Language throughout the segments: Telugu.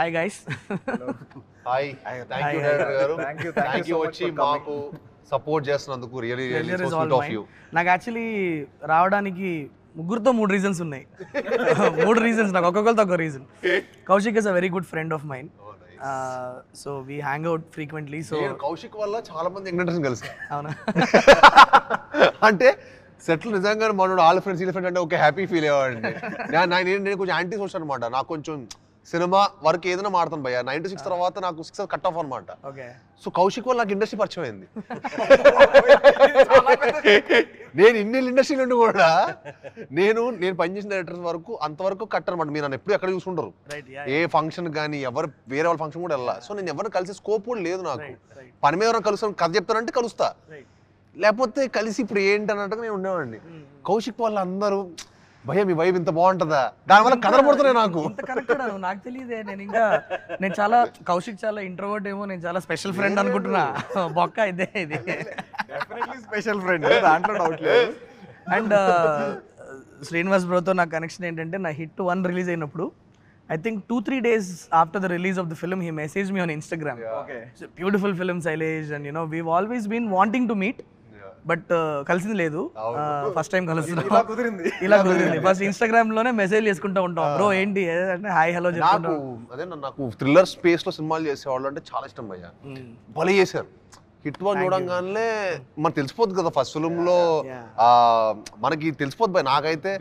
Hi guys. Hi, thank you director గారు. థ్యాంక్ యూ వచ్చి మాకు సపోర్ట్ చేస్తున్నందుకు. Really really so sweet of you. నాకు యాక్చువల్లీ రావడానికి ముగ్గురుతో 3 రీజన్స్ ఉన్నాయి. 3 రీజన్స్ నాకు, ఒక్కొక్కరితో ఒక reason. Kaushik is a very good friend of mine. So we hang out frequently. So Kaushik వల్ల చాలా మంది యంగ్స్టర్స్ కలిసి అవునా అంటే సెటిల్ నిజంగా మనోడు వాళ్ళ ఫ్రెండ్స్ వీళ్ళ ఫ్రెండ్ అంటే ఓకే హ్యాపీ ఫీల్ అయ్యేవాడిని. నేను కొంచెం యాంటీ సోషల్ అనమాట. నాకు కొంచెం సినిమా వరకు ఏదైనా మాడతాను భయ్య. 96 తర్వాత నాకు 6 కట్ ఆఫ్ అనమాట. సో కౌశిక్ వల్ల నాకు ఇండస్ట్రీ పరిచయం అయింది. నేను ఇన్ని ఇండస్ట్రీ నుండి కూడా నేను పనిచేసిన డైరెక్టర్స్ వరకు అంతవరకు కట్ అనమాట. మీరు నన్ను ఎప్పుడు ఎక్కడ చూసుకుంటారు, ఏ ఫంక్షన్ కానీ ఎవరు వేరే వాళ్ళ ఫంక్షన్ కూడా వెళ్ళా. సో నేను ఎవరిని కలిసే స్కోప్ కూడా లేదు నాకు. పని మీద ఎవరైనా కలుస్తాను, కథ చెప్తానంటే కలుస్తా, లేకపోతే కలిసి ఇప్పుడు ఏంటి అన్నట్టుగా నేను ఉండేవాడిని. కౌశిక్ వాళ్ళు అందరూ భయ మీ వైబ్ ఇంత బాగుంటుందా, దానివల్ల కనబడుతున్నాయి నాకు. నాకు తెలియదే. నేను చాలా కౌశిక్ చాలా ఇంట్రోవర్ట్ ఏమో, నేను చాలా స్పెషల్ ఫ్రెండ్ అనుకుంటున్నా. బొక్క ఇదే ఇది స్పెషల్ ఫ్రెండ్, దాంట్లో డౌట్ లేదు. అండ్ శ్రీనివాస్ బ్రోతో నా కనెక్షన్ ఏంటంటే, నా హిట్ 1 రిలీజ్ అయినప్పుడు I think 2-3 days after the release of the film, he messaged me on Instagram. Okay. It's a beautiful film, Sailesh, and you know, we've always been wanting to meet. But కలిసింది లేదు. ఫస్ట్ టైం కలుస్తున్నాం. ఇలా కుదిరింది. ఫస్ట్ ఇన్స్టాగ్రామ్ లోనే మెసేజ్ చేసుకుంటూ ఉంటాం. బ్రో ఏంటి అంటే హాయ్ హలో చెప్పుకుంటాం. అదే నాకు థ్రిల్లర్ స్పేస్ లో సినిమాలు చేసేవాళ్ళు అంటే చాలా ఇష్టం భయ్య. భలే చేశారు. హిట్ 1 చూడంగానే మనకు తెలిసిపోద్ది కదా, ఫస్ట్ ఫిల్మ్ లో మనకి తెలిసిపోద్ది భయ. నాకైతే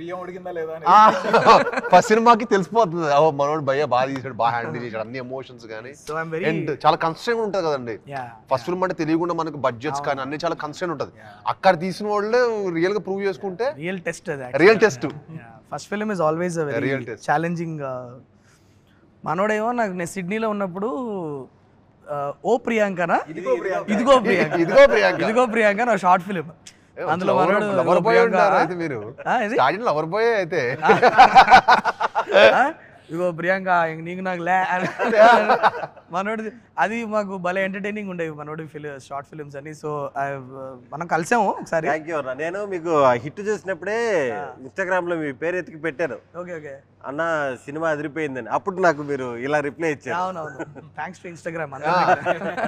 ఫస్ట్ సినిమాకి తెలిసిపోతుంది మనోడు భయ్య బాగా తీసాడు, బాగా హ్యాండిల్ చేశాడు, అన్ని ఎమోషన్స్ కానీ. అండ్ చాలా కన్స్ట్రెంట్ ఉంటుంది కదండి ఫస్ట్ ఫిల్మ్ అంటే. తెలియకుండా మనకు బడ్జెట్స్ కానీ అన్ని చాలా కన్స్ట్రెంట్ ఉంటుంది. అక్కడ తీసిన వాళ్ళే రియల్ గా ప్రూవ్ చేసుకుంటే real test. Real test. First film is always a very challenging. మనోడేమో నాకు నేను సిడ్నీలో ఉన్నప్పుడు ఓ ప్రియాంకనా ఇదిగో ప్రియాంక నా షార్ట్ ఫిలిం. అందులో లవర్ బాయ్ ఉంటారు అయితే మీరు. స్టార్టింగ్ లవర్ బాయ్ అయితే ఇగో ప్రియాంక నీకు నాకు లే మనోడి అది మాకు భలే ఎంటర్టైనింగ్ ఉండేవి మనోడి షార్ట్ ఫిలిమ్స్ అని. సో మనం కలిసాము ఒకసారి. నేను మీకు హిట్ చూసినప్పుడే ఇన్స్టాగ్రామ్ లో మీ పేరు ఎత్తికి పెట్టాను. ఓకే ఓకే అన్న సినిమా అదిరిపోయిందని. అప్పుడు నాకు మీరు ఇలా రిప్లై ఇచ్చారు. అవునవును, థ్యాంక్స్ టు ఇన్స్టాగ్రామ్.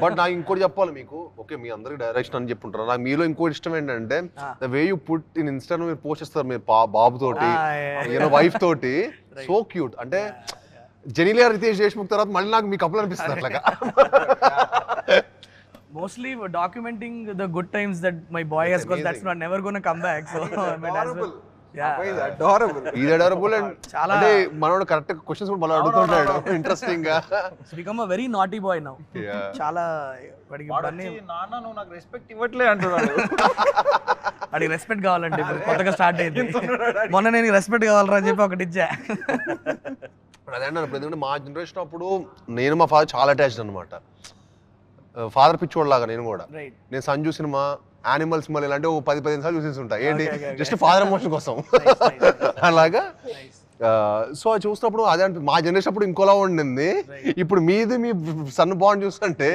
బట్ నాకు ఇంకోటి చెప్పాలి మీకు. ఓకే మీ అందరికి డైరెక్షన్ అని చెప్పుంటారు. నాకు మీలో ఇంకోటి ఇష్టం ఏంటంటే the way you put in Instagram మీరు పోస్ట్ చేస్తారు మీరు బాబు తోటి, వైఫ్ తోటి. So cute. అంటే జెనిలియా రితేష్ దేశ్ముఖ్ తర్వాత మళ్ళీ నాకు మీ కప్పులు అనిపిస్తుంది అట్లాగా. Mostly documenting the good times that my boy has got. That's not never going to come back. So adorable and అంటే మనోడు కరెక్ట్ క్వశ్చన్స్ కూడా మళ్ళీ అడుగుతుంటాడు ఇంట్రెస్టింగ్ గా. He's become a very naughty boy now. చాలా వాడికి నాన్న నువ్వు నాకు రెస్పెక్ట్ ఇవ్వట్లే అంటున్నాడు. వాడికి రెస్పెక్ట్ కావాలంటే కొత్తగా స్టార్ట్ అయింది. మొన్న నేను రెస్పెక్ట్ కావాలరా అని చెప్పి ఒకటి ఇచ్చా. అదే ఎందుకంటే మా జనరేషన్ అప్పుడు నేను మా ఫాదర్ చాలా అటాచ్డ్ అనమాట. ఫాదర్ పిచ్చోడ్ లాగా నేను కూడా. నేను సంజు సినిమా, యానిమల్ సినిమాలు ఇలాంటి 10-15 సార్లు చూసేసి ఉంటా. ఏంటి జస్ట్ ఫాదర్ ఎమోషన్ కోసం అలాగా. సో అది చూసినప్పుడు అదే అంటే మా జనరేషన్ అప్పుడు ఇంకోలా ఉండింది. ఇప్పుడు మీది మీ సన్ బాండ్ చూస్తుంటే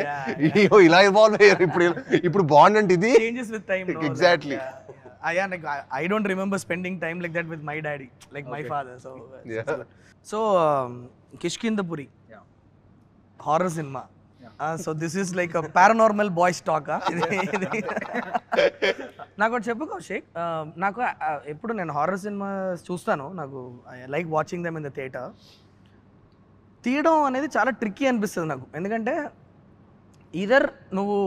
ఇలా ఇవాల్వ్ అయ్యారు. ఇప్పుడు బాండ్ అంటే ఇది exactly. I don't remember spending time like that with my daddy, like my father. So Kishkindapuri, horror cinema. So this is like a paranormal boys talk. నాకు ఒకటి చెప్పు కౌశిక్, నాకు ఎప్పుడు నేను హారర్ సినిమా చూస్తాను, నాకు I like watching them in the theatre. తీయడం అనేది చాలా ట్రిక్కీ అనిపిస్తుంది నాకు. ఎందుకంటే ఈదర్ నువ్వు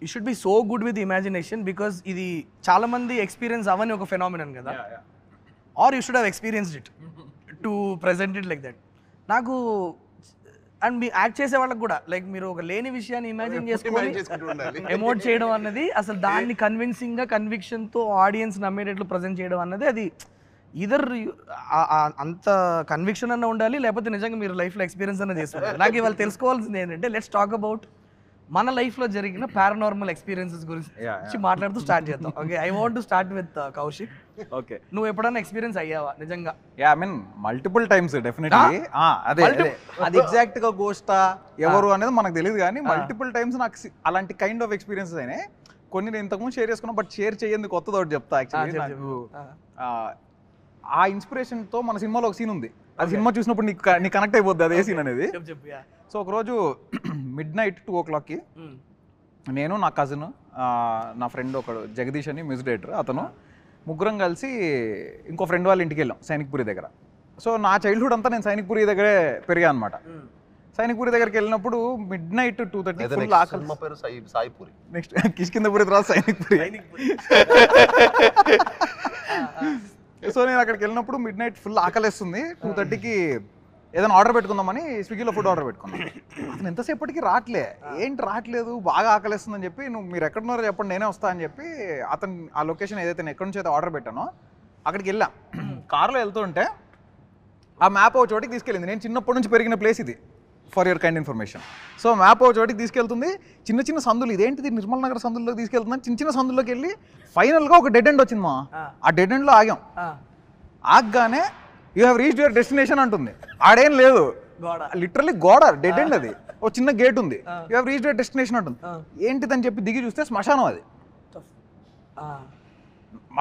you should be so good with imagination, because ఇది చాలా మంది ఎక్స్పీరియన్స్ అవని ఒక ఫెనామినన్ కదా, or you should have experienced it to present it like that. నాకు అండ్ మీ యాక్ట్ చేసే వాళ్ళకి కూడా లైక్ మీరు ఒక లేని విషయాన్ని ఇమాజిన్ చేసుకొని ఎమోట్ చేయడం అన్నది, అసలు దాన్ని కన్విన్సింగ్గా కన్విక్షన్తో ఆడియన్స్ నమ్మేటట్లు ప్రజెంట్ చేయడం అన్నది, అది ఇదర్ అంత కన్విక్షన్ అన్న ఉండాలి, లేకపోతే నిజంగా మీరు లైఫ్లో ఎక్స్పీరియన్స్ అన్న చేస్తున్నారు. నాకు ఇవాళ తెలుసుకోవాల్సింది ఏంటంటే, లెట్స్ టాక్ అబౌట్ మన లైఫ్లో జరిగిన పారానార్మల్ ఎక్స్పీరియన్సెస్ గురించి మాట్లాడుతూ స్టార్ట్ చేద్దాం. Okay, I want to start with Kaushik. Okay, నువ్వు ఎప్పుడైనా ఎక్స్పీరియన్స్ అయ్యావా నిజంగా? Yeah, I mean multiple times definitely. అదే అది ఎగ్జాక్ట్ గా గోస్టా ఎవరు అనేది మనకు తెలియదు, కానీ మల్టిపుల్ టైమ్స్ నాకు అలాంటి కైండ్ ఆఫ్ ఎక్స్పీరియన్సెస్ అయినాయి. కొన్ని నేను ఇంతకుముందు షేర్ చేసుకున్నాను, బట్ షేర్ చేయండి కొత్తది ఒకటి చెప్తా. యాక్చువల్లీ నాకు ఆ ఇన్స్పిరేషన్తో మన సినిమాలో ఒక సీన్ ఉంది, అది సినిమా చూసినప్పుడు నీకు కనెక్ట్ అయిపోద్ది అదే సీన్ అనేది. చెప్పు. సో ఒకరోజు midnight 2 o'clockకి నేను, నా కజిన్, నా ఫ్రెండ్ ఒకడు జగదీష్ అని మ్యూజిక్ డైరెక్టర్, అతను ముగ్గురం కలిసి ఇంకో ఫ్రెండ్ వాళ్ళ ఇంటికి వెళ్ళాం సైనిక్పురి దగ్గర. సో నా చైల్డ్హుడ్ అంతా నేను సైనిక్పురి దగ్గరే పెరిగా అనమాట. సైనిక్పురి దగ్గరికి వెళ్ళినప్పుడు midnight 2:30 ఫుల్ ఆకలి. సాయిపూరి నెక్స్ట్ కిష్కిందపురి తర్వాత సైనిక్పురి. సో నేను అక్కడికి వెళ్ళినప్పుడు midnight ఫుల్ ఆకలిస్తుంది. 2:30కి ఏదైనా ఆర్డర్ పెట్టుకుందామని స్విగ్గీలో ఫుడ్ ఆర్డర్ పెట్టుకున్నాను. అతను ఎంతసేపటికి రావట్లేదు, బాగా ఆకలిస్తుందని చెప్పి, మీరు ఎక్కడున్నారో చెప్పండి నేనే వస్తా అని చెప్పి అతను ఆ లొకేషన్ ఏదైతే నేను ఎక్కడి నుంచి అయితే ఆర్డర్ పెట్టానో అక్కడికి వెళ్ళాం. కార్లో వెళ్తుంటే ఆ మ్యాప్ ఒక చోటికి తీసుకెళ్ళింది. నేను చిన్నప్పటి నుంచి పెరిగిన ప్లేస్ ఇది, for your kind information. So map ఒక చోటికి తీసుకెళ్తుంది, చిన్న చిన్న సందులు, ఇదేంటిది నిర్మల్ నగర్ సందుల్లోకి తీసుకెళ్తున్నాను. చిన్న చిన్న సందుల్లోకి వెళ్ళి ఫైనల్గా ఒక డెడ్ ఎండ్ వచ్చింది మా. ఆ డెడ్ ఎండ్లో ఆగాం. ఆగగానే you have reached your destination అంటుంది. ఆడేం లేదు, లిటరల్లీ గోడ, డెడ్ ఎండ్ అది, ఒక చిన్న గేట్ ఉంది. You have reached your destination అంటుంది. ఏంటిదని చెప్పి దిగి చూస్తే శ్మశానం అది.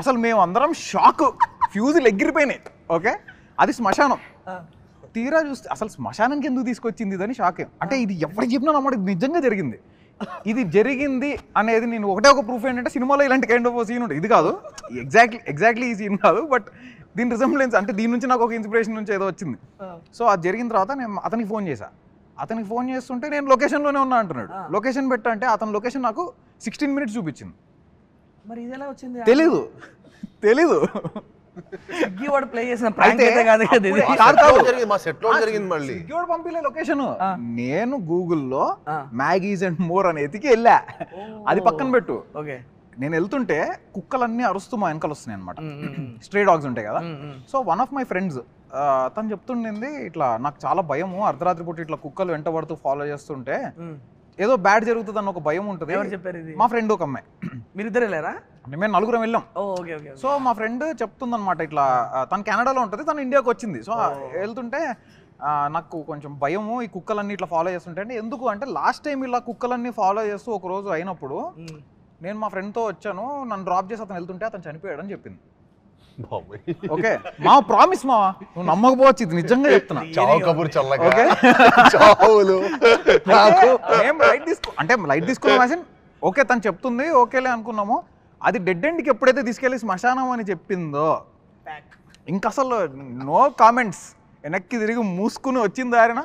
అసలు మేము అందరం షాక్, ఫ్యూజులు ఎగిరిపోయినాయి. ఓకే, అది శ్మశానం. తీరా చూస్తే అసలు శ్మశానానికి ఎందుకు తీసుకొచ్చింది ఇదని షాక్. అంటే ఇది ఎవరికి చెప్పినా నమ్మడం, ఇది నిజంగా జరిగింది. ఇది జరిగింది అనేది నేను ఒకటే ఒక ప్రూఫ్ ఏంటంటే సినిమాలో ఇలాంటి కైండ్ ఆఫ్ సీన్ ఉంటుంది. ఇది కాదు ఎగ్జాక్ట్లీ ఈ సీన్ కాదు, బట్ దీని రిజంబ్లెన్స్ అంటే దీని నుంచి నాకు ఒక ఇన్స్పిరేషన్ నుంచి ఏదో వచ్చింది. సో అది జరిగిన తర్వాత నేను అతనికి ఫోన్ చేశా. అతనికి ఫోన్ చేస్తుంటే నేను లొకేషన్లోనే ఉన్నా అంటున్నాడు. లొకేషన్ పెట్టా అంటే అతని లొకేషన్ నాకు 16 minutes చూపించింది. మరి ఇది ఎలా వచ్చింది? తెలీదు. స్విగ్గీ వాడు ప్లే చేసిన ప్రాంక్ అయితే కాదు కదా ఇది. మా సెట్ లో జరిగింది. మళ్ళీ స్విగ్గీ వాడు పంపిలే లొకేషన్. నేను గూగుల్లో మ్యాగీస్ అండ్ మోర్ అని ఎతికి వెళ్ళా. అది పక్కన పెట్టు. ఓకే, నేను వెళ్తుంటే కుక్కలన్నీ అరుస్తూ మా వెనకాల వస్తున్నాయి అనమాట. స్ట్రే డాగ్స్ ఉంటాయి కదా. So one of my friends తను చెప్తుండింది, ఇట్లా నాకు చాలా భయము, అర్ధరాత్రి పూట ఇట్లా కుక్కలు వెంటబడుతూ ఫాలో చేస్తుంటే ఏదో బ్యాడ్ జరుగుతుంది అన్న ఒక భయం ఉంటుంది. ఎవరు చెప్పారు ఇది? మా ఫ్రెండ్ ఒక అమ్మాయి. మీరిద్దరు వెళ్ళారా? మేము 4 వెళ్ళాం. ఓకే. సో మా ఫ్రెండ్ చెప్తుందన్నమాట, ఇట్లా తను కెనడాలో ఉంటుంది, తను ఇండియాకి వచ్చింది. సో వెళ్తుంటే నాకు కొంచెం భయము, ఈ కుక్కలన్నీ ఇట్లా ఫాలో చేస్తుంటే. అంటే ఎందుకు అంటే లాస్ట్ టైం ఇలా కుక్కలన్నీ ఫాలో చేస్తూ ఒక రోజు అయినప్పుడు నేను మా ఫ్రెండ్తో వచ్చాను, నన్ను డ్రాప్ చేసి అతను వెళ్తుంటే అతను చనిపోయాడు అని చెప్పింది. ఓకే, మా ప్రామిస్ మా, నువ్వు నమ్మకపోవచ్చు, ఇది నిజంగా చెప్తున్నా. చావు కబుర్ చల్లగా. ఓకే, చావులు అంటే లైట్ తీసుకున్నాం. ఓకే తను చెప్తుంది, ఓకేలే అనుకున్నాము. అది డెడ్ ఎండ్కి ఎప్పుడైతే తీసుకెళ్ళి శ్మశానం అని చెప్పిందో ఇంకా అసలు నో కామెంట్స్. వెనక్కి తిరిగి మూసుకుని వచ్చిన దారిన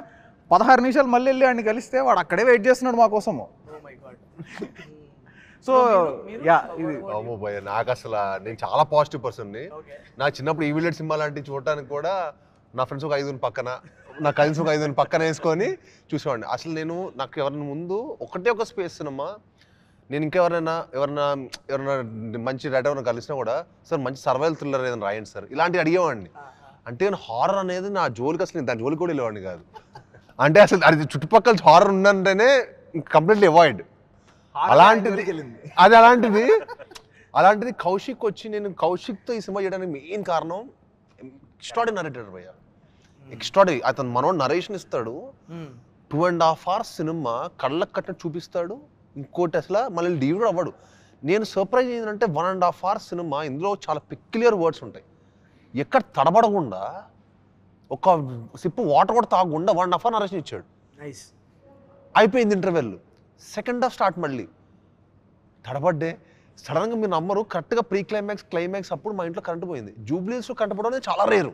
16 నిమిషాలు మళ్ళీ వెళ్ళి వాడిని కలిస్తే వాడు అక్కడే వెయిట్ చేస్తున్నాడు మా కోసము. సో యా, ఇది నాకు అసలు నేను చాలా పాజిటివ్ పర్సన్ని. నాకు చిన్నప్పుడు ఈ విలేజ్ సినిమా లాంటివి చూడటానికి కూడా నా ఫ్రెండ్స్ ఒక 5 పక్కన, నా కజిన్స్ ఒక 5 పక్కన వేసుకొని చూసేవాడిని. అసలు నేను నాకు ఎవరైనా ముందు ఒకటే ఒక స్పేస్ సినిమా, నేను ఇంకెవరైనా మంచి రైటర్ ఎవరైనా కలిసినా కూడా, సార్ మంచి సర్వైవల్ థ్రిల్లర్ ఏదైనా రాయండి సార్, ఇలాంటివి అడిగేవాడిని. అంటే నేను హారర్ అనేది నా జోలికి అసలు దాని జోలికి కూడా వెళ్ళేవాడిని కాదు. అంటే అసలు అది చుట్టుపక్కల హారర్ ఉందంటేనే కంప్లీట్లీ అవాయిడ్. అలాంటిది కౌశిక్ వచ్చి, నేను కౌశిక్తో ఈ సినిమా చేయడానికి మెయిన్ కారణం ఎక్స్ట్రాడరీ నరేటర్ భయ్య. ఎక్స్ట్రాడరీ. అతను మనోడు నరేషన్ ఇస్తాడు, 2.5 hours సినిమా కళ్ళకు కట్టినట్టు చూపిస్తాడు. ఇంకోటి అసలు మళ్ళీ లీవ్ కూడా అవ్వడు. నేను సర్ప్రైజ్ ఏంటంటే 1.5 hours సినిమా, ఇందులో చాలా పెక్యులియర్ వర్డ్స్ ఉంటాయి. ఎక్కడ తడబడకుండా, ఒక సిప్పు వాటర్ కూడా తాగకుండా 1.5 hours నరేషన్ ఇచ్చాడు. అయిపోయింది ఇంటర్వెల్. Second half start. మళ్ళీ తడబడ్డే సడన్గా మీరు నమ్మరు, కరెక్ట్గా ప్రీ క్లైమాక్స్ అప్పుడు మా ఇంట్లో కరెంట్ పోయింది. జూబ్లీస్లో కరెంట్ పోవడం అనేది చాలా రేరు.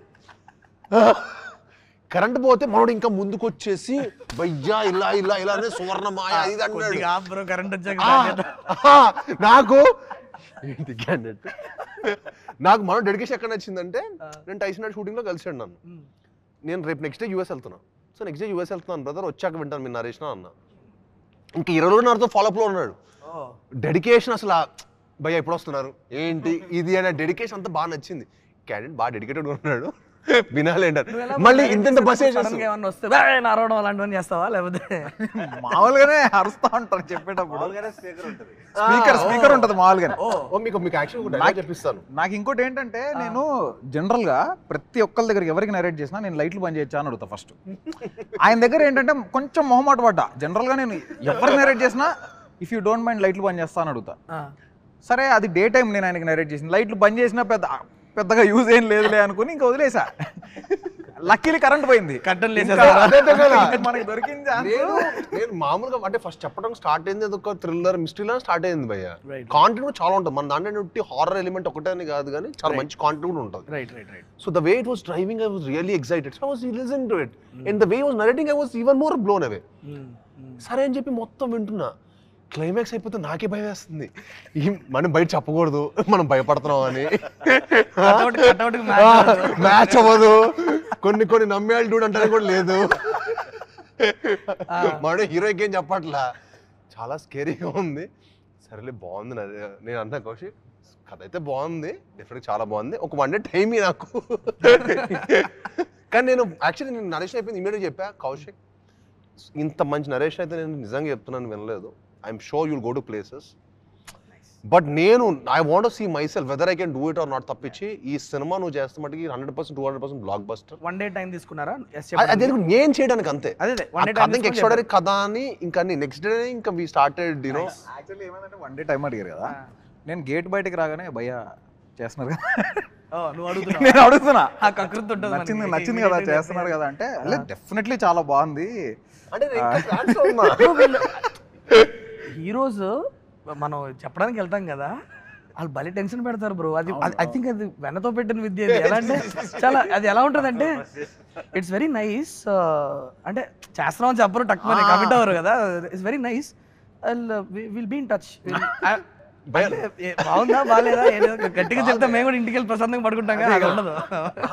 కరెంట్ పోతే మనోడు ఇంకా ముందుకు వచ్చేసి భయ్యా ఇలా అనే సువర్ణమాయ ఇది అన్నాడు. నాకు మనోడు డెడికేషన్ ఎక్కడ నచ్చిందంటే, నేను టైసన్ షూటింగ్లో కలిసాడు నన్ను. నేను రేపు నెక్స్ట్ డే యూఎస్ వెళ్తున్నాను. సో నెక్స్ట్ డే యూఎస్ వెళ్తున్నాను బ్రదర్, వచ్చాక వింటాను మీరు నరేషన్ అన్న. ఇంకా 20 రోజులు నాతో ఫాలోఅప్లో ఉన్నాడు. డెడికేషన్ అసలు భయ్య ఎప్పుడు వస్తున్నారు ఏంటి ఇది అనే డెడికేషన్ అంతా బాగా నచ్చింది. క్యాండిడేట్ బాగా డెడికేటెడ్ ఉన్నాడు. వినాలేంటారు. మళ్ళీ ఇంత బస్ అరవడం అలాంటివన్నీ చేస్తావా? లేకపోతే మామూలుగానే అరుస్తా ఉంటారు చెప్పేటప్పుడు. స్పీకర్ ఉంటుంది మామూలుగానే. చెప్పిస్తాను. నాకు ఇంకోటి ఏంటంటే, నేను జనరల్ గా ప్రతి ఒక్కరి దగ్గర ఎవరికి నరేట్ చేసినా నేను లైట్లు బంద్ చేయొచ్చా అని అడుగుతా ఫస్ట్. ఆయన దగ్గర ఏంటంటే కొంచెం మొహమాట పడ్డా. జనరల్ గా నేను ఎవరికి నరేట్ చేసినా ఇఫ్ యూ డోంట్ మైండ్ లైట్లు బంద్ చేస్తా అని అడుగుతా. సరే అది డే టైం నేను ఆయనకి నరేట్ చేసిన, లైట్లు బంద్ చేసినా పెద్దగా యూజ్ ఏం లేదులే అనుకుని ఇంకా వదిలేసా. లక్కీలీ కరెంట్ పోయింది. కట్టన్ లేదు అదే కదా. మనకి దొరికింది నేను మామూలుగా అంటే ఫస్ట్ చెప్పడం స్టార్ట్ అయింది ఒక థ్రిల్లర్ మిస్టరీలా స్టార్ట్ అయింది భయ్య. Right. కాంటెంట్ కూడా చాలా ఉంటుంది మన దాంట్లో హారర్ ఎలిమెంట్ ఒకటే అని కాదు కానీ చాలా మంచి కాంటెంట్ కూడా ఉంటుంది. Right right right. So the way it was driving I was really excited. So I was listening to it and the way was narrating I was even more blown away. సరే అని చెప్పి మొత్తం వింటున్నా. క్లైమాక్స్ అయిపోతే నాకే భయం వేస్తుంది. మనం బయట చెప్పకూడదు మనం భయపడుతున్నాం అని. మ్యాచ్ అవ్వదు. కొన్ని నమ్మేయాలి డూడ్ అంటే కూడా లేదు. మన హీరోకి ఏం చెప్పట్లా. చాలా స్కేరీగా ఉంది. సరేలే బాగుంది. నేను అంటున్నా కౌశిక్ కథ అయితే బాగుంది, డెఫినెట్ చాలా బాగుంది. ఒక 1 day టైం నాకు. కానీ నేను యాక్చువల్లీ నేను నరేషన్ అయిపోయింది ఇమీడియట్ చెప్పా కౌశిక్ ఇంత మంచి నరేషన్ అయితే నేను నిజంగా చెప్తున్నాను వినలేదు. I'm sure you'll go to places but నేను I want see myself whether I can do it or not తప్పించి ఈ సినిమా నువ్వు చేస్తే మటుకి 100% 200% బ్లాక్ బస్టర్. 1 day టైం తీసుకున్నారా? అదే నేను చేయడానికి అంతే. అదే ఎక్స్ట్రాడరీ కథ అని ఇంకా నెక్స్ట్ డే ఇంకా వి స్టార్టెడ్ యూనో. యాక్చువల్లీ ఏమైందంటే 1 day టైం అడిగారు కదా, నేను గేట్ బయటకి రాగానే భయ్యా చేస్తున్నారు కదా, నువ్వు అడుగుతున్నా నేను అడుగుతున్నా నచ్చింది నచ్చింది కదా చేస్తున్నారు కదా అంటే డెఫినెట్లీ చాలా బాగుంది అంటే హీరోస్ మనం చెప్పడానికి వెళ్తాం కదా, వాళ్ళు భలే టెన్షన్ పెడతారు బ్రో. అది ఐ థింక్ అది వెనతో పెట్టిన విద్య. ఎలా అంటే చాలా అది ఎలా ఉంటుంది అంటే ఇట్స్ వెరీ నైస్. అంటే చేస్తున్నామని చెప్పరు, టక్ మని కమిట్ అవ్వరు కదా. It's very nice. Will be in touch. బాగుందా బాగాలేదా గట్టిగా చెప్తే మేము కూడా ఇంటికి వెళ్ళి ప్రశాంతంగా పడుకుంటాం కదా, అది ఉండదు.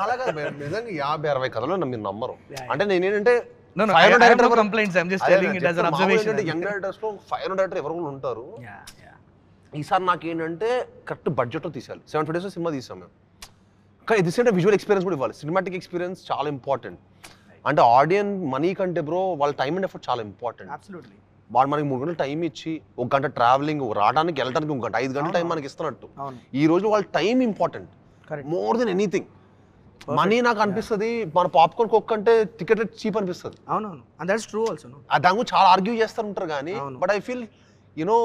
అలాగా నిజంగా 50-60 కథలు మీరు నమ్మరు. అంటే నేనేంటంటే complaints I'm just telling it as N observation. Young directors లో ఫైర్ డైరెక్టర్ ఎవరు ఉంటారు. ఈసారి నాకేంటంటే కరెక్ట్ బడ్జెట్ లో తీసాలి. 750 days సినిమా తీసాం మేము. కానీ ఇది సేమ్ విజువల్ ఎక్స్పీరియన్స్ కూడా ఇవ్వాలి. సినిమాటిక్ ఎక్స్పీరియన్స్ చాలా ఇంపార్టెంట్. అంటే ఆడియన్స్ మనీ కంటే బ్రో వాళ్ళ టైం అండ్ ఎఫర్ట్ చాలా ఇంపార్టెంట్. అబ్సల్యూట్లీ. వాడు మనకి 3 గంటలు టైం ఇచ్చి 1 గంట ట్రావెలింగ్ రావడానికి వెళ్ళడానికి 1 గంట 5 గంటల టైం మనకి ఇస్తున్నట్టు ఈ రోజు వాళ్ళ time important more than anything. Money నాకు అనిపిస్తుంది మన పాప్కార్న్ కోక్ కంటే టికెట్ చీప్ అనిపిస్తుంది. అవునవును, అండ్ దట్స్ ట్రూ ఆల్సో. దాని గురించి చాలా ఆర్గ్యూ చేస్తారు ఉంటారు కానీ బట్ ఐ ఫీల్ యూనో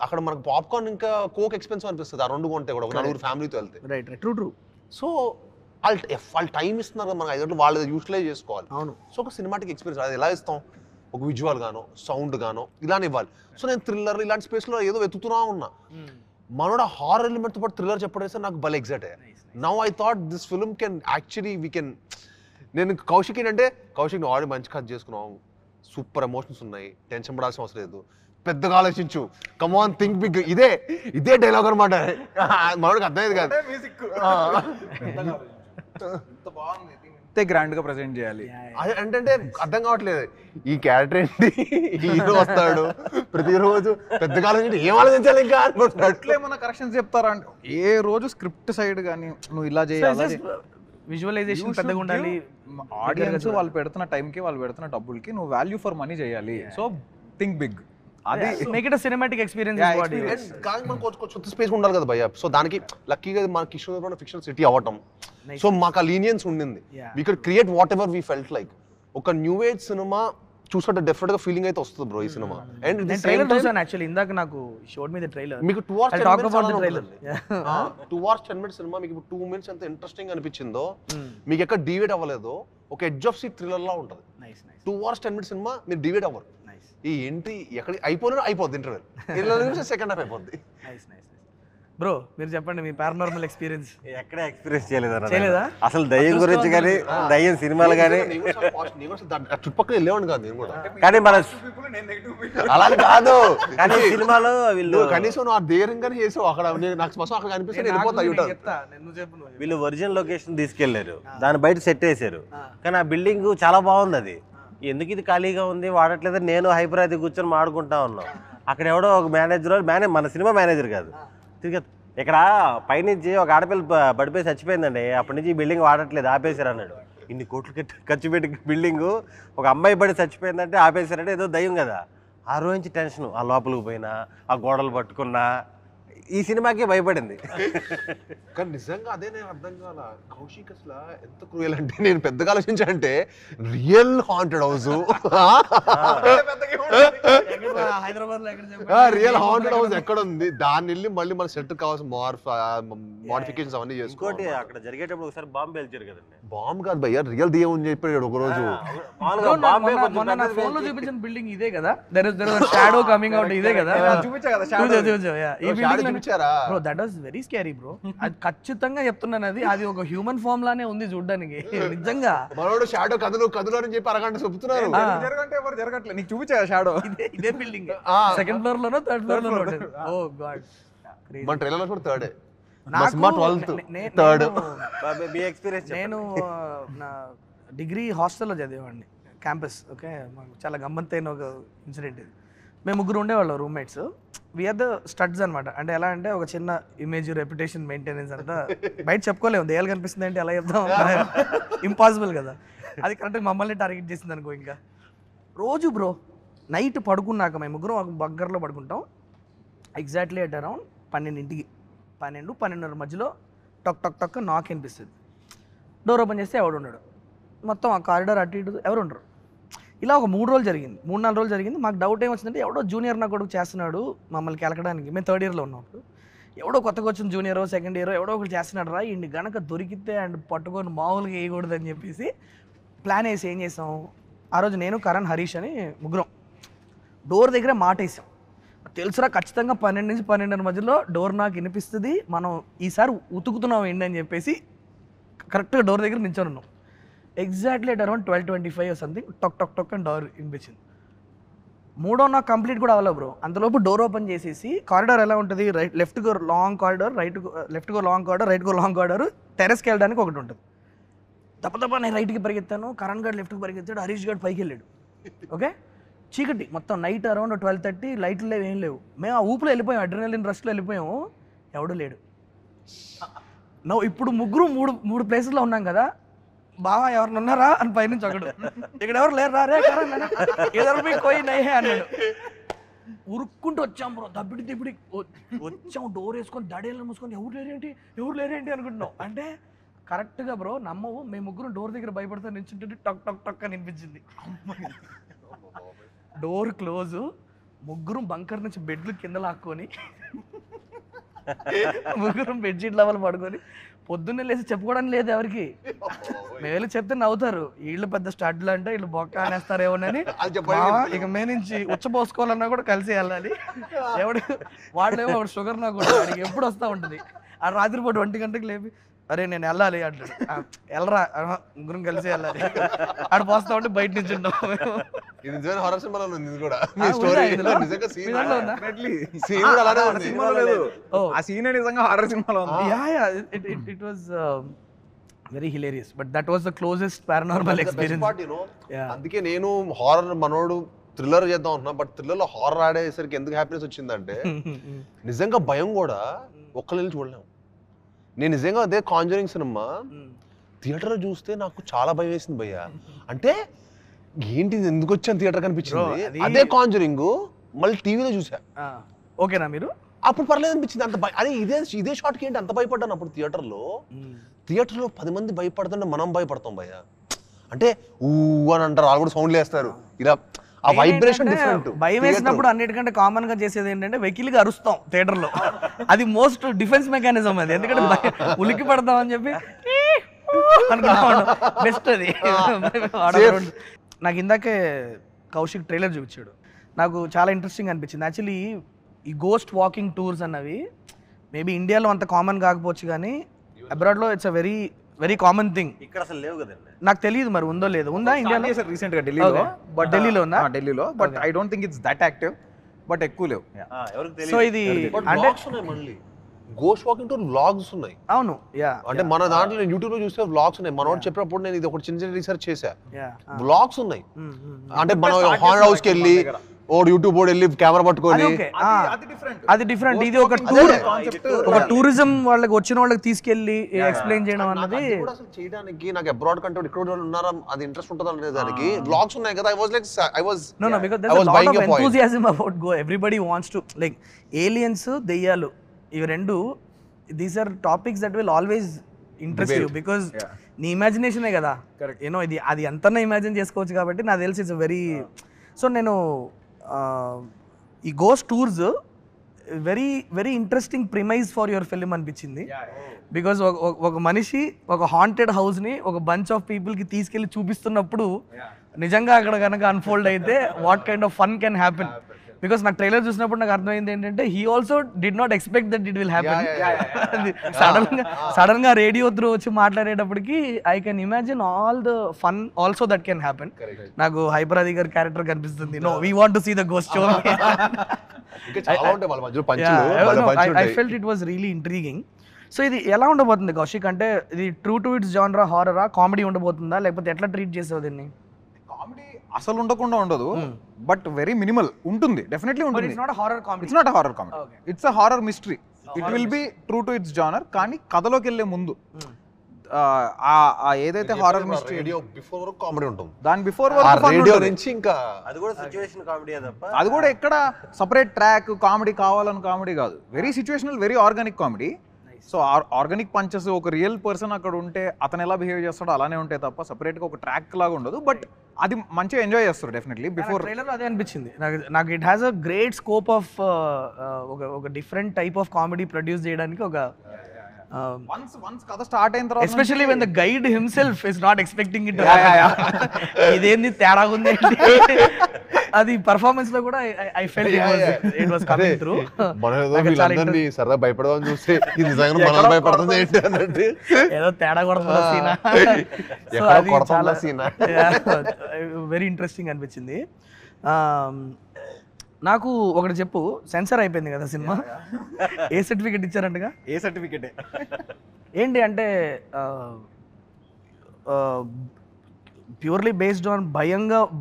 అక్కడ మనకు పాప్కార్న్ ఇంకా కోక్ ఎక్స్పెన్సివ్ అనిపిస్తుంది. ఆ 2 కొంటే కూడా 4 ఫ్యామిలీతో వెళ్తే. Right true true. సో వాళ్ళు టైం ఇస్తున్నారు మనకు 5 గంటలు వాళ్ళు యూటిలైజ్ చేసుకోవాలి. అవును. సో ఒక సినిమాటిక్ ఎక్స్పీరియన్స్ అది ఎలా ఇస్తాం, ఒక విజువల్ గానో సౌండ్ గానో ఇలానే ఇవ్వాలి. సో నేను థ్రిల్లర్ ఇలాంటి స్పేస్లో ఏదో వెతుకుతున్నా ఉన్నా. మనోడ హారర్ ఎలిమెంట్తో పాటు థ్రిల్లర్ చెప్పడేస్తే నాకు భలే ఎగ్జైట్ అయ్యా. Now I thought this film can actually we can. నేను కౌశిక్ ఏంటంటే కౌశిక్ ఆల్రెడీ మంచి కథ చేసుకున్నావు, సూపర్ ఎమోషన్స్ ఉన్నాయి, టెన్షన్ పడాల్సిన అవసరం లేదు, పెద్దగా ఆలోచించు, కమ్ ఆన్ థింక్ బిగ్. ఇదే డైలాగ్ అనమాట. మనోడికి అర్థమయ్యేది కాదు. అంతే గ్రాండ్ గా ప్రెజెంట్ చేయాలి అంటే అర్థం కావట్లేదు. ఈ క్యారెక్టర్ ఏంటి, హీరో వస్తాడు ప్రతిరోజు పెద్దగా ఆలోచించి ఏం ఆలోచించాలి ఇంకా అట్లా ఏమన్నా కరెక్షన్స్ చెప్తారా అంటే ఏ రోజు స్క్రిప్ట్ సైడ్ కానీ నువ్వు ఇలా చేయాలి, విజువలైజేషన్ పెద్దగా ఉండాలి. ఆడియన్స్ వాళ్ళు పెడుతున్న టైంకి వాళ్ళు పెడుతున్న డబ్బులకి నువ్వు వాల్యూ ఫర్ మనీ చేయాలి. So think big. అది మేక్ ఇట్ సినిమాటిక్ ఎక్స్పీరియన్స్. కానీ మనకు కొత్త స్పేస్ ఉండాలి కదా భయ్య. సో దానికి లక్కీగా మన కిషోర్ ఫిక్షన్ సిటీ అవ్వటం. సో మాకు ఆ లీనియన్స్ ఉండింది. We could create what ever we felt like. ఒక న్యూ ఏజ్ సినిమా చూసుకుంటే డెఫినెట్ గా ఫీలింగ్ అయితే వస్తుంది బ్రో ఈ సినిమా. అండ్ ట్రైలర్ చూసాను యాక్చువల్లీ ఇందాక, నాకు షోడ్ మీద ట్రైలర్. మీకు 2 hours 10 minutes సినిమా మీకు 2 minutes ఎంత ఇంట్రెస్టింగ్ అనిపించిందో, మీకు ఎక్కడ డివేట్ అవ్వలేదో, ఒక ఎడ్జ్ ఆఫ్ సీట్ థ్రిల్లర్ లా ఉంటుంది. 2 hours 10 minutes సినిమా మీరు డివేట్ అవ్వరు. ఈ ఏంటి ఎక్కడ అయిపోద్ది ఇంటర్వెల్ సెకండ్ హాఫ్ అయిపోద్ది. బ్రో మీరు చెప్పండి మీ పారానార్మల్ ఎక్స్పీరియన్స్. ఎక్కడ ఎక్స్పీరియన్స్ చేయలేదా అసలు దయ్యం గురించి కానీ దయ్యం సినిమాలు కానీ? చుట్టుపక్కల వెళ్ళేవాడు కాదు నేను కూడా, కానీ మన అలా కాదు. కానీ సినిమాలో వీళ్ళు కనీసం నువ్వు ఆ ధైర్యంగానే చేసావు. అక్కడ నాకు స్పష్టం అక్కడ కనిపిస్తే వీళ్ళు ఒరిజినల్ లొకేషన్ తీసుకెళ్లారు, దాని బయట సెట్ వేసారు. కానీ ఆ బిల్డింగ్ చాలా బాగుంది. అది ఎందుకు ఇది ఖాళీగా ఉంది వాడట్లేదు, నేను హైపర్ అయితే కూర్చొని మాడుకుంటా ఉన్నాం. అక్కడ ఎవడో ఒక మేనేజర్ మన సినిమా మేనేజర్ కాదు తిరిగి ఇక్కడ పైనుంచి ఒక ఆడపిల్ల పడిపోయి చచ్చిపోయిందండి, అప్పటి నుంచి ఈ బిల్డింగ్ వాడట్లేదు ఆపేశారు అన్నాడు. ఇన్ని కోట్లు ఖర్చు పెట్టి బిల్డింగు ఒక అమ్మాయి పడి చచ్చిపోయిందంటే ఆపేశారంటే ఏదో దయ్యం కదా. ఆ రోజు నుంచి టెన్షన్, ఆ లోపలికి పోయినా ఆ గోడలు పట్టుకున్నా ఈ సినిమాకి భయపడింది. కానీ నిజంగా అదే నేను అర్థం కాల కౌశిక్ అసలు ఎంత క్రూయల్ అంటే, నేను పెద్దగా ఆలోచించానంటే real haunted house, real haunted house ఎక్కడ ఉంది, దాన్ని వెళ్ళి మళ్ళీ మన సెట్ కావాల్సిన మోడిఫికేషన్స్ అవన్నీ చేసుకోవాలి. అక్కడ జరిగేటప్పుడు ఒకసారి బాంబు పేల్చారు కదండి. బాంబ్ కాదు భయ్య, రియల్ దెయ్యం అని చెప్పాడు ఒక రోజు. మామూలుగా బాంబే కొంచెం మొన్న నా పెద్దది ఫోన్ లో వేసి- చూపించిన బిల్డింగ్ ఇదే కదా, there is shadow coming out ఇదే కదా. చూపించా కదా చూచా ఈ షాడో బిల్డింగ్ చూపించారా? Bro that was very scary bro. అది ఖచ్చితంగా చెప్తున్నాను, అది ఒక హ్యూమన్ ఫామ్ లానే ఉంది చూడడానికి నిజంగా. మనోడు షాడో కదులు అని చెప్పి అరగంట చెప్తున్నారు. జరగంటే ఎవరు జరగట్లేదు, నీకు చూపించా షాడో. ఇదే బిల్డింగ్ సెకండ్ ఫ్లోర్ లోనో థర్డ్ ఫ్లోర్ లోనో ఉంటుంది. ఓ గాడ్, మన ట్రైలర్ లో కూడా థర్డే, నాకు సినిమా 12th నే- థర్డ్. బాబే, మీ ఎక్స్పీరియన్స్ నేను నా డిగ్రీ హాస్టల్లో చదివేవాడిని, క్యాంపస్. ఓకే, మాకు చాలా గమ్మత్తైన ఒక ఇన్సిడెంట్ ఇది. మేము ముగ్గురు ఉండేవాళ్ళం రూమ్మేట్స్. వీఆర్ ద స్టడ్స్ అనమాట. అంటే ఎలా అంటే ఒక చిన్న ఇమేజ్, రెప్యుటేషన్ మెయింటెనెన్స్ అంతా బయట చెప్పుకోలేము. దయ్యాలు కనిపిస్తుంది అంటే ఎలా చెప్తాం, ఇంపాసిబుల్ కదా. అది కరెక్ట్గా మమ్మల్ని టార్గెట్ చేసింది అనుకో. ఇంకా రోజు బ్రో నైట్ పడుకున్నాక మేము ముగ్గురం ఒక బగ్గర్లో పడుకుంటాం. ఎగ్జాక్ట్లీ అట్ అరౌండ్ 12:30 మధ్యలో టక్ టక్ టక్ నాక్ అనిపిస్తుంది. డోర్ ఓపెన్ చేస్తే ఎవడు ఉన్నాడు, మొత్తం ఆ కారిడార్ అటు ఇటు ఎవరు ఉండరు. ఇలా ఒక 3-4 రోజులు జరిగింది. మాకు డౌట్ ఏమొచ్చిందంటే ఎవడో జూనియర్ నా కొడుకు చేస్తున్నాడు మమ్మల్ని కెలకడానికి. మేము 3rd ఇయర్లో ఉన్నప్పుడు ఎవడో కొత్తగా వచ్చిన జూనియరో సెకండ్ ఇయరో ఎవడో ఒకటి చేస్తున్నాడు రా, ఇండి గనక దొరికితే అండ్ పట్టుకొని మామూలుగా వేయకూడదు అని చెప్పేసి ప్లాన్ వేసి ఏం చేసాం, ఆ రోజు నేను, కరణ్, హరీష్ అని ముగ్గురం డోర్ దగ్గర మాటేసాం. తెలుసురా ఖచ్చితంగా 12 నుంచి 12:30 మధ్యలో డోర్ నాకు వినిపిస్తుంది, మనం ఈసారి ఉతుకుతున్నాం ఏంటి అని చెప్పేసి కరెక్ట్గా డోర్ దగ్గర నించొని ఉన్నాం. ఎగ్జాక్ట్లీ అట్ అరౌండ్ 12:25 సంథింగ్ టక్ టక్ టక్ అని డోర్ వినిపించింది. 3వ నాకు కంప్లీట్ కూడా అవ్వలేదు బ్రో. అంతలోపు డోర్ ఓపెన్ చేసేసి, కారిడార్ ఎలా ఉంటుంది, left go long corridor, left go long corridor, right go long corridor, టెరెస్కి వెళ్ళడానికి ఒకటి ఉంటుంది. తప్ప నేను రైట్కి పరిగెత్తాను, కరణ్ గారు లెఫ్ట్కి పరిగెత్తాడు, హరీష్ గారు పైకి వెళ్ళాడు. ఓకే, చీకటి మొత్తం, నైట్ అరౌండ్ 12:30, లైట్లు లేవు, ఏం లేవు. మేము ఆ ఊపులో వెళ్ళిపోయాం, అడ్రినలిన్ రష్లో వెళ్ళిపోయాము. ఎవడు లేడు. ఇప్పుడు ముగ్గురు మూడు ప్లేసెస్లో ఉన్నాం కదా, బావా ఎవరిని ఉన్నారా అని పైనుంచి ఒకడు, ఇక్కడ ఎవరు లేరు రా రే ఎదరు మీకు పోయి నయ్యే అన్నాడు. ఉరుక్కుంటూ వచ్చాం బ్రో, దబ్బిడి వచ్చాం, డోర్ వేసుకొని దడేళ్ళు మూసుకొని ఎవరు లేరేంటి అనుకుంటున్నాం. అంటే కరెక్ట్గా బ్రో నమ్మవు, మేము ముగ్గురు డోర్ దగ్గర భయపడుతూ నిల్చుంటుంటే టక్ టక్ టక్ అని అనిపించింది. డోర్ క్లోజ్, ముగ్గురం బంకర్ నుంచి బెడ్లు కింద లాక్కొని ముగ్గురం బెడ్షీట్ లెవెల్ పడుకొని పొద్దున్నే లేసి చెప్పుకోవడానికి లేదు ఎవరికి. మేము వెళ్ళి చెప్తే నవ్వుతారు, వీళ్ళు పెద్ద స్టడ్లు అంటే వీళ్ళు బొక్క అనేస్తారేమోనని. ఇక మే నుంచి ఉచ్చపోసుకోవాలన్నా కూడా కలిసి వెళ్ళాలి. వాడేమో షుగర్ నా కూడా వాడికి ఎప్పుడు వస్తూ ఉంటుంది. ఆ రాత్రిపూట 1 గంటకి లేపి అరే నేను వెళ్ళాలి అంటాడు. వెళ్ళరా, ముగ్గురం కలిసి వెళ్ళాలి. ఆడ పోస్తా ఉంటే బయట నుంచి ఉంటాం. ఇది నిజమైన హారర్ సినిమాలో ఉంది, ఇది కూడా మీ స్టోరీ నిజంగా సీన్ కూడా అలానే ఉంది. సినిమాలో లేదు, ఆ సీన్ నిజంగా హారర్ సినిమాలో ఉంది. It was very hilarious, but that was the closest paranormal experience. అందుకే నేను హారర్ మనోడు థ్రిల్లర్ చేద్దాం అంటున్నా, బట్ థ్రిల్లర్ లో హారర్ ఆడేసరికి ఎందుకు హ్యాపీనెస్ వచ్చిందంటే నిజంగా భయం కూడా ఒక్కళ్ళు చూడలేము. నేను నిజంగా అదే కాంజరింగ్ సినిమా థియేటర్లో చూస్తే నాకు చాలా భయం వేసింది భయ్య. అంటే ఏంటి ఎందుకు వచ్చాను థియేటర్ కనిపించింది. అదే కాంజరింగ్ మళ్ళీ టీవీలో చూసా. ఓకేనా మీరు? అప్పుడు పర్లేదు అనిపించింది. అంత అదే ఇదే షాట్కి ఏంటి అంత భయపడ్డాను అప్పుడు థియేటర్లో. 10 మంది భయపడుతుంటే మనం భయపడతాం భయ్య. అంటే ఊ అని అంటారు, వాళ్ళు కూడా సౌండ్లు వేస్తారు, ఇలా ఆ వైబ్రేషన్ డిఫరెంట్. భయం వేసినప్పుడు అన్నిటికంటే కామన్ గా చేసేది ఏంటంటే వెకిలిగా అరుస్తాం థియేటర్ లో. అది మోస్ట్ డిఫెన్స్ మెకానిజం అది. ఎందుకంటే ఉలిక్కి పడతాం అని చెప్పి బెస్ట్ అది. నాకు ఇందాకే కౌశిక్ ట్రైలర్ చూపించాడు, నాకు చాలా ఇంట్రెస్టింగ్ అనిపించింది. యాక్చువల్లీ ఈ గోస్ట్ వాకింగ్ టూర్స్ అన్నవి మేబీ ఇండియాలో అంత కామన్ కాకపోవచ్చు కానీ అబ్రాడ్లో it's a very very common thing. ఇక్కడ అసలు లేవు కదండి, నాకు తెలియదు మరి ఉందో లేదో. ఉందా ఇండియాలో? రీసెంట్ గా ఢిల్లీలో, బట్ ఢిల్లీలో ఉందా? ఢిల్లీలో, but I don't think it's that active, but ఎక్కువ లేవు. సో ఇది అంటే మళ్ళీ గోస్ట్ వాకింగ్ టూర్ వ్లాగ్స్ ఉన్నాయి. అవును, యా. అంటే మన దాంట్లో నేను యూట్యూబ్ లో చూస్తే వ్లాగ్స్ ఉన్నాయి. మనోడు చెప్పినప్పుడు నేను ఇది ఒకటి చిన్న రీసెర్చ్ చేశా, వ్లాగ్స్ ఉన్నాయి. అంటే మనం హాండ్ హౌస్ కి వెళ్ళి యూట్యూబ్ వెళ్ళి కెమెరా పట్టుకొని అది డిఫరెంట్. ఇది ఒక టూర్, ఒక టూరిజం వాళ్ళకి వచ్చిన వాళ్ళకి తీసుకెళ్లి ఎక్స్ప్లెయిన్ చేయడం అన్నది చేయడానికి నాకు అబ్రాడ్ కంటే ఇక్కడ ఉన్నారా అది ఇంట్రెస్ట్ ఉంటుందా అనే దానికి వ్లాగ్స్ ఉన్నాయి కదా. No, because there's a lot of enthusiasm about go. Everybody wants to, like, aliens, దెయ్యాలు, ఇవి రెండు, these are topics that will always interest you because నీ ఇమాజినేషనే కదా. యూనో ఇది అది ఎంతన్నా ఇమాజిన్ చేసుకోవచ్చు కాబట్టి నాకు తెలిసి ఇట్స్ వెరీ. సో నేను ఈ ghost tours very very interesting premise for your film అనిపించింది. బికాజ్ ఒక మనిషి ఒక హాంటెడ్ హౌస్ని ఒక బంచ్ ఆఫ్ పీపుల్కి తీసుకెళ్ళి చూపిస్తున్నప్పుడు నిజంగా అక్కడ కనుక అన్ఫోల్డ్ అయితే what kind of fun can happen. Because నాకు ట్రైలర్ చూసినప్పుడు నాకు అర్థమైంది ఏంటంటే he also did not expect that it will happen. Sudden గా రేడియో త్రూ వచ్చి మాట్లాడేటప్పటికి I can imagine all the fun also that can happen. నాకు హైపరాది గారి క్యారెక్టర్ కనిపిస్తుంది. No we want to see the ghost show. I felt it was really intriguing. So ఇది ఎలా ఉండబోతుంది కౌశిక్? అంటే ఇది ట్రూ టు ఇట్స్ జానరా, హారరా, కామెడీ ఉండబోతుందా, లేకపోతే ఎట్లా ట్రీట్ చేసావు దీన్ని? కామెడీ అసలు ఉండకుండా ఉండదు, బట్ వెరీ మినిమల్ ఉంటుంది, డెఫినెట్లీ ఉంటుంది. It's not horror comedy. It's not horror comedy, it's a horror mystery. It will be true to it's genre. కానీ కథలోకి వెళ్ళే ముందు ఏదైతే హారర్ మిస్టరీ రేడియో బిఫోర్ వరకు కామెడీ ఉంటుంది, దాని బిఫోర్ రేడియో నుంచి ఇంకా అది కూడా సిచువేషన్ కామెడీ తప్ప అది కూడా ఎక్కడ సపరేట్ ట్రాక్ కామెడీ కావాలని కామెడీ కాదు. Very situational, very organic comedy. So organic punches, ఒక రియల్ పర్సన్ అక్కడ ఉంటే అతను ఎలా బిహేవ్ చేస్తాడో అలానే ఉంటాయి తప్ప సపరేట్గా ఒక ట్రాక్ లాగా ఉండదు. బట్ అది మంచిగా ఎంజాయ్ చేస్తారు డెఫినెట్లీ. బిఫోర్ ట్రైలర్ అదే అనిపించింది నాకు. It has a great scope of ఒక different type of comedy produce చేయడానికి. ఒక వన్స్ కథ స్టార్ట్ అయిన తర్వాత especially when the guide himself is not expecting it. ఇదేంది తేడా ఉంది అది పర్ఫార్మెన్స్ లో కూడా I felt it was coming through. మనల్ని సరదా భయపడదాం చూస్తే ఇది నిజంగా మనల్ని భయపడుతుంది ఏంటి అన్నట్టు ఏదో తేడా కొడుతున్న సీనా. సో అది చాలా వెరీ ఇంట్రెస్టింగ్ అనిపించింది. నాకు ఒకటి చెప్పు, సెన్సార్ అయిపోయింది కదా cinema, A certificate ఇచ్చారంటగా? A certificate ఏంటి అంటే ప్యూర్లీ బేస్డ్ ఆన్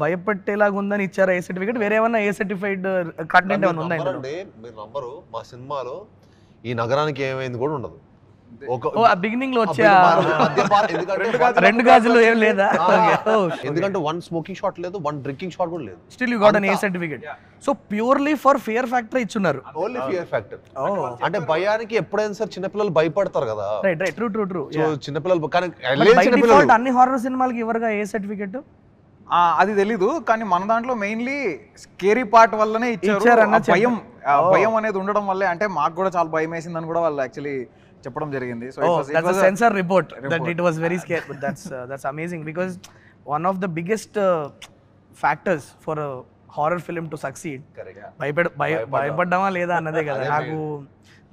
భయపెట్టేలాగా ఉందని ఇచ్చారా ఏ సర్టిఫికెట్? వేరే ఏమన్నా ఏ సర్టిఫైడ్ కంటెంట్ ఏమైనా ఉందా? మీరు నంబరు మా సినిమాలో ఈ నగరానికి ఏమైంది కూడా ఉండదు. బిగినింగ్ లో వచ్చే రెండు గాజులు ఏం లేదా? ఎందుకంటే వన్ స్మోకింగ్ షాట్ లేదు, వన్ డ్రింకింగ్ షాట్ కూడా లేదు. Still you got an A certificate. So purely for fear factor ఇచ్చున్నారు. Only fear factor. అంటే భయానికి ఎప్పుడైనా సరే చిన్నపిల్లలు భయపడతారు కదా. Right right, true. సో చిన్నపిల్లలు కానీ అన్ని హారర్ సినిమాలకి ఎవరుగా ఏ సర్టిఫికెట్ అది తెలీదు. కానీ మన దాంట్లో మెయిన్లీ స్కేరీ పార్ట్ వల్లనే ఇచ్చారు. భయం అనేది ఉండడం వల్లే, అంటే మాకు కూడా చాలా భయం వేసిందని కూడా వాళ్ళు యాక్చువల్లీ చెప్పడం జరిగింది. So that's a censor report that it was very scary, but that's amazing because one of the biggest factors for a horror film to succeed భయపడ్డామా లేదా అన్నదే కదా.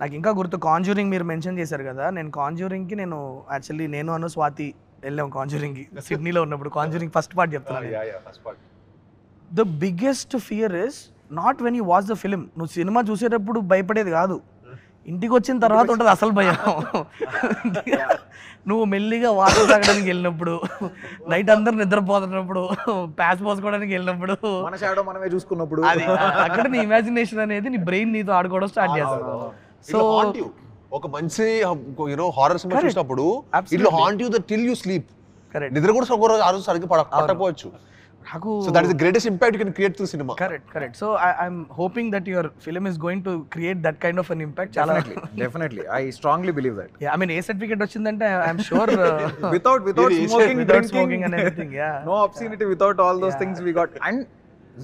నాకు ఇంకా గుర్తు కాంజూరింగ్ మీరు మెన్షన్ చేశారు కదా. నేను కాంజూరింగ్కి యాక్చువల్లీ నేను అను స్వాతి వెళ్ళాం కాంజూరింగ్కి సిడ్నీలో ఉన్నప్పుడు. కాంజూరింగ్ ఫస్ట్ పార్ట్ చెప్తున్నాను. The biggest fear is not when you watch the film. నువ్వు సినిమా చూసేటప్పుడు భయపడేది కాదు, ఇంటికి వచ్చిన తర్వాత ఉంటుంది అసలు భయం. నువ్వు మెల్లిగా వాటర్ తాగడానికి వెళ్ళినప్పుడు, నైట్ అందరు నిద్రపోతున్నప్పుడు, ప్యాచ్ పోసుకోవడానికి వెళ్ళినప్పుడు, మన షాడో మనమే చూసుకున్నప్పుడు, అక్కడ నీ ఇమాజినేషన్ అనేది నీ బ్రెయిన్ నీతో ఆడుకోవడం స్టార్ట్ చేస్తావు. సో ఒక మంచి హారర్ సినిమా చూసినప్పుడు it will haunt you till you sleep. నిద్ర కూడా ఒక రోజు ఆ రోజు సరిగ్గా పట్టకపోవచ్చు. So that is the greatest impact you can create through cinema. Correct. So I'm hoping that your film is going to create that kind of an impact. Definitely. I strongly believe that. Yeah, I mean A certificate వచ్చిందంటే I'm sure without smoking, without smoking and everything, yeah. No obscenity, without all those things we got, and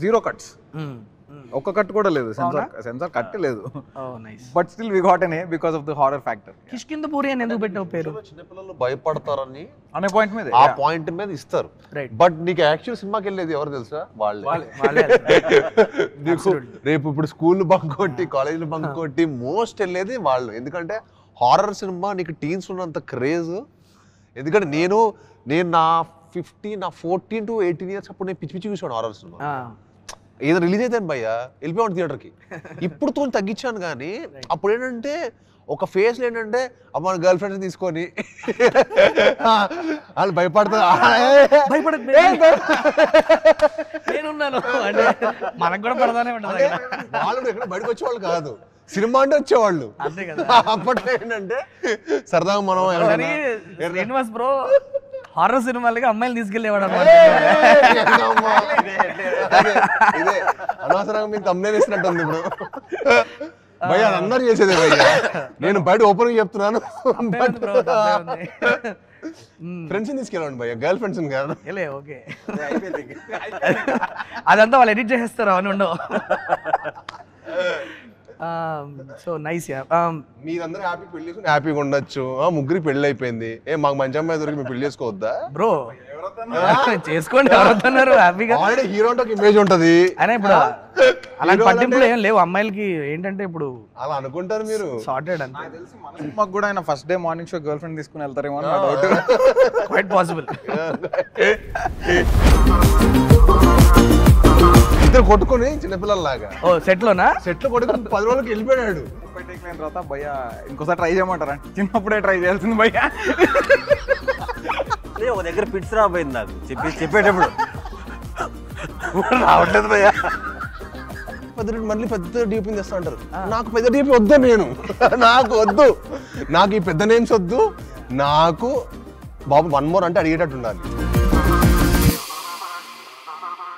zero cuts. ఒక్క కట్ కూడా లేదు, సెన్సార్ కట్ లేదు. But still we got an A because of the horror factor. Kishkindhapuri అని ఎందుకు పెట్టావు పేరు? చిన్నపిల్లలు భయపడతారని అనే పాయింట్ మీద, ఆ పాయింట్ మీద ఇస్తారు. బట్ నీకు యాక్చువల్ సినిమాకి వెళ్ళేది ఎవరు తెలుసా? వాళ్ళే. రేపు ఇప్పుడు స్కూల్ బంక్ కొట్టి, కాలేజీలు బంక్ కొట్టి మోస్ట్ వెళ్ళేది వాళ్ళు. ఎందుకంటే హారర్ సినిమా నీకు టీన్స్ ఉన్నంత క్రేజ్. ఎందుకంటే నేను నా 14 to 18 years అప్పుడు నేను పిచ్చి చూసాను హారర్ సినిమా. ఏదో రిలీజ్ అయితే భయ్యా వెళ్ళిపోయాడు థియేటర్కి. ఇప్పుడు తో తగ్గించాను. కానీ అప్పుడు ఏంటంటే ఒక ఫేస్లో ఏంటంటే మన గర్ల్ ఫ్రెండ్స్ తీసుకొని వాళ్ళు భయపడతారు. వాళ్ళు ఎక్కడ బయటకు వచ్చేవాళ్ళు కాదు, సినిమా అంటే వచ్చేవాళ్ళు. అప్పట్లో ఏంటంటే సరదాగా మనం శ్రీనివాస్ బ్రో హారర్ సినిమాలకి అమ్మాయిలు తీసుకెళ్ళేవాడు అన్నమాట. ఇదే అనవసరంగా మీకు తమ్మునే వేసినట్టుంది ఇప్పుడు. భయ్యా అందరు చేసేదే భయ్యా, నేను బయట ఓపెన్ గా చెప్తున్నాను. ఫ్రెండ్స్ తీసుకెళ్ళండి భయ్యా, గర్ల్ ఫ్రెండ్స్ కాదు. ఓకే, అదంతా వాళ్ళు ఎడిట్ చేసేస్తారు. అవన్నీ ఉండవు. So nice yeah. మీరందరూ హ్యాపీ పెళ్లి చేసుకుని హ్యాపీగా ఉండొచ్చు. ముగ్గురికి పెళ్లి అయిపోయింది. మాకు మంచి అమ్మాయి దొరికి మేము పెళ్లి చేసుకోవద్దా? బ్రో చేసుకోండి, ఎవరొద్దన్నారు హ్యాపీగా. ఆల్రెడీ హీరో అంటే ఒక ఇమేజ్ ఉంటది. అయినా ఇప్పుడు అలాంటి పట్టింపులు ఏం లేవు అమ్మాయిలకి. ఏంటంటే ఇప్పుడు అలా అనుకుంటారు మీరు. సార్టెడ్ అంతే. మాకు కూడా ఆయన first day morning show girl friend తీసుకుని వెళ్తారేమో అని డౌట్. Quite possible. ఇద్దరు కొట్టుకొని చిన్నపిల్లల్లాగా ఓ సెట్ లోనా? సెట్లు కొట్టుకొని 10 రోజులకి వెళ్ళిపోయాడు. తర్వాత భయ్య ఇంకోసారి ట్రై చేయమంటారా? చిన్నప్పుడే ట్రై చేయాల్సింది భయ్య. ఒక దగ్గర పిట్స్ రాబోయింది నాకు చెప్పేటప్పుడు రావట్లేదు భయ్య. మళ్ళీ పెద్ద డీపీ తెస్తా అంటారు. నాకు పెద్ద డీపీ వద్దు, నేను నాకు వద్దు, నాకు ఈ పెద్ద నేమ్స్ వద్దు, నాకు బాబు 1 more అంటే అడిగేటట్టు ఉండాలి.